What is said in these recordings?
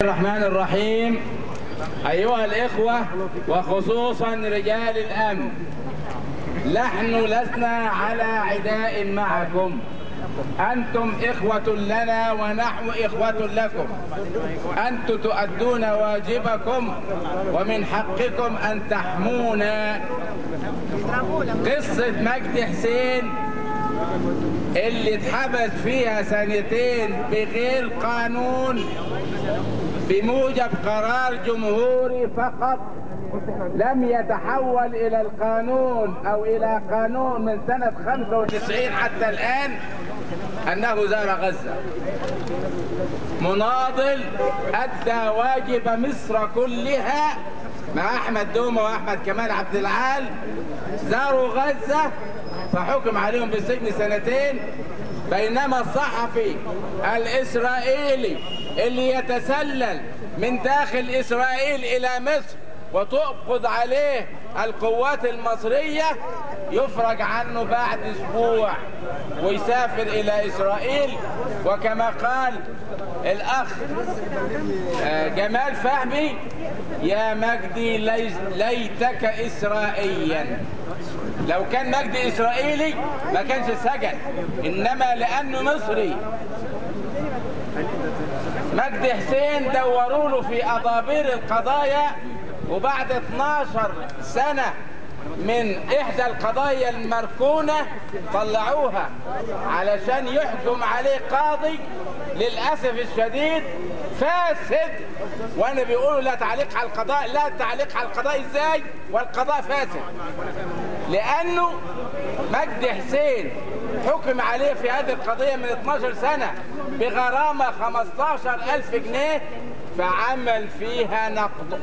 الرحمن الرحيم. أيها الإخوة وخصوصا رجال الأمن، نحن لسنا على عداء معكم، أنتم إخوة لنا ونحن إخوة لكم. أنتم تؤدون واجبكم ومن حقكم أن تحمونا. قصة مجدي حسين اللي اتحبس فيها سنتين بغير قانون بموجب قرار جمهوري فقط، لم يتحول إلى القانون أو إلى قانون من سنة 95 حتى الآن، أنه زار غزة. مناضل أدى واجب مصر كلها مع أحمد دومة وأحمد كمال عبد العال، زاروا غزة فحكم عليهم بالسجن سنتين، بينما الصحفي الإسرائيلي اللي يتسلل من داخل إسرائيل إلى مصر وتقبض عليه القوات المصرية يفرج عنه بعد أسبوع ويسافر إلى إسرائيل. وكما قال الأخ جمال فهمي: يا مجدي ليتك إسرائيليا. لو كان مجدي إسرائيلي ما كانش سجن، إنما لأنه مصري. مجدي حسين دوروا له في أضابير القضايا، وبعد 12 سنة من إحدى القضايا المركونة طلعوها علشان يحكم عليه قاضي للأسف الشديد فاسد. وأنا بيقولوا لا تعليق على القضاء، لا تعليق على القضاء إزاي والقضاء فاسد؟ لأنه مجدي حسين حكم عليه في هذه القضية من 12 سنة بغرامة 15,000 جنيه، فعمل فيها نقض،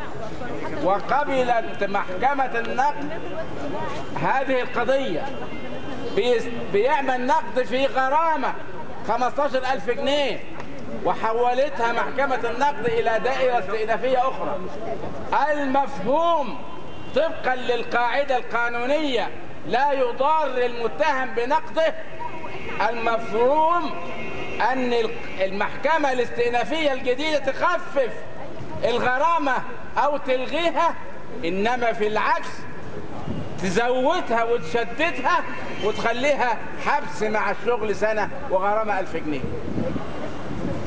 وقبلت محكمة النقد هذه القضية. بيعمل نقد في غرامة 15,000 جنيه، وحولتها محكمة النقد إلى دائرة استئنافية أخرى. المفهوم طبقا للقاعدة القانونية لا يضار المتهم بنقده. المفهوم أن المحكمة الاستئنافية الجديدة تخفف الغرامة أو تلغيها، إنما في العكس تزودها وتشددها وتخليها حبس مع الشغل سنة وغرامة 1000 جنيه.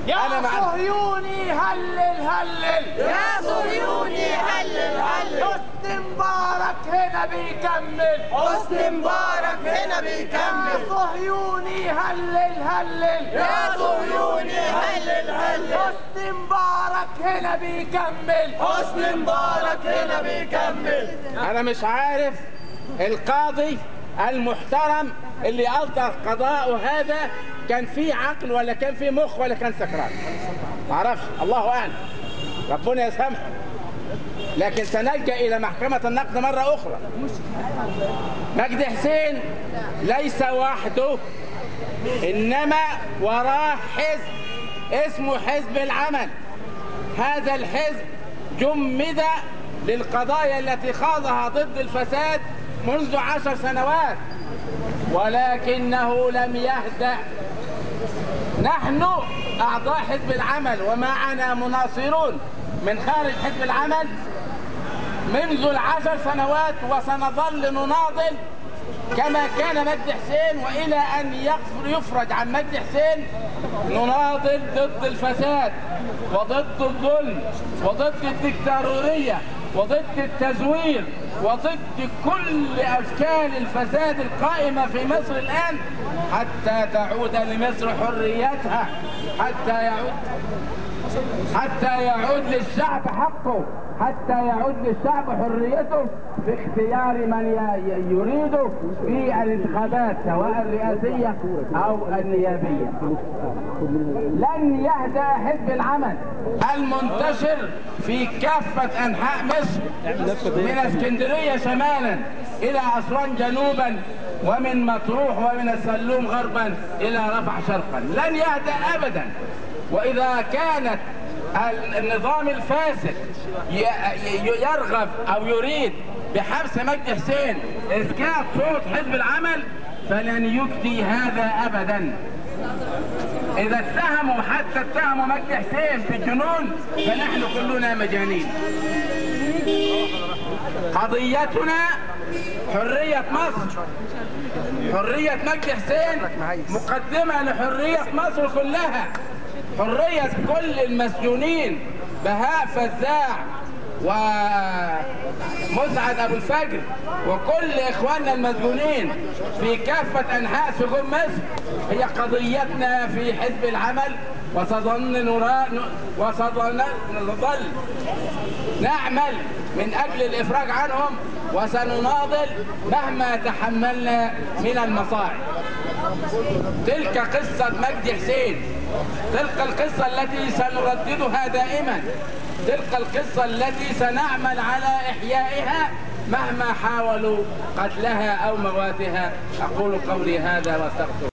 يا صهيوني هلل هلل، يا صهيوني هلل هلل، حسني مبارك هنا بيكمل، حسني مبارك هنا بيكمل. يا صهيوني هلل هلل، يا صهيوني هلل هلل، حسني مبارك هنا بيكمل، حسني مبارك هنا بيكمل. أنا مش عارف القاضي المحترم اللي أصدر قضاءه هذا كان فيه عقل ولا كان فيه مخ ولا كان سكران، معرفش، الله أعلم، ربنا يسامحه. لكن سنلجأ إلى محكمة النقد مرة أخرى. مجدي حسين ليس وحده، إنما وراه حزب اسمه حزب العمل. هذا الحزب جمد للقضايا التي خاضها ضد الفساد منذ 10 سنوات، ولكنه لم يهدأ. نحن أعضاء حزب العمل ومعنا مناصرون من خارج حزب العمل منذ 10 سنوات، وسنظل نناضل كما كان مجدي حسين، وإلى أن يفرج عن مجدي حسين نناضل ضد الفساد وضد الظلم وضد الدكتاتورية وضد التزوير وضد كل أشكال الفساد القائمة في مصر الآن، حتى تعود لمصر حريتها، حتى يعود للشعب حقه، حتى يعود للشعب حريته في اختيار من يريده في الانتخابات سواء الرئاسية أو النيابية. لن يهدأ حزب العمل المنتشر في كافة أنحاء مصر من اسكندرية شمالا إلى أسوان جنوبا، ومن مطروح ومن السلوم غربا إلى رفح شرقا، لن يهدأ أبدا. وإذا كانت النظام الفاسد يرغب أو يريد بحبس مجدي حسين إسكات صوت حزب العمل، فلن يكفي هذا أبدا. إذا اتهموا حتى اتهموا مجدي حسين بالجنون فنحن كلنا مجانين. قضيتنا حرية مصر. حرية مجدي حسين مقدمة لحرية مصر كلها. حرية كل المسجونين، بهاء فزاع ومسعد أبو الفجر وكل إخواننا المسجونين في كافة أنحاء سجون مصر هي قضيتنا في حزب العمل، وسنظل نعمل من أجل الإفراج عنهم، وسنناضل مهما تحملنا من المصاعب. تلك قصة مجدي حسين، تلك القصة التي سنرددها دائما، تلك القصة التي سنعمل على إحيائها مهما حاولوا قتلها أو مواتها. أقول قولي هذا واستغفر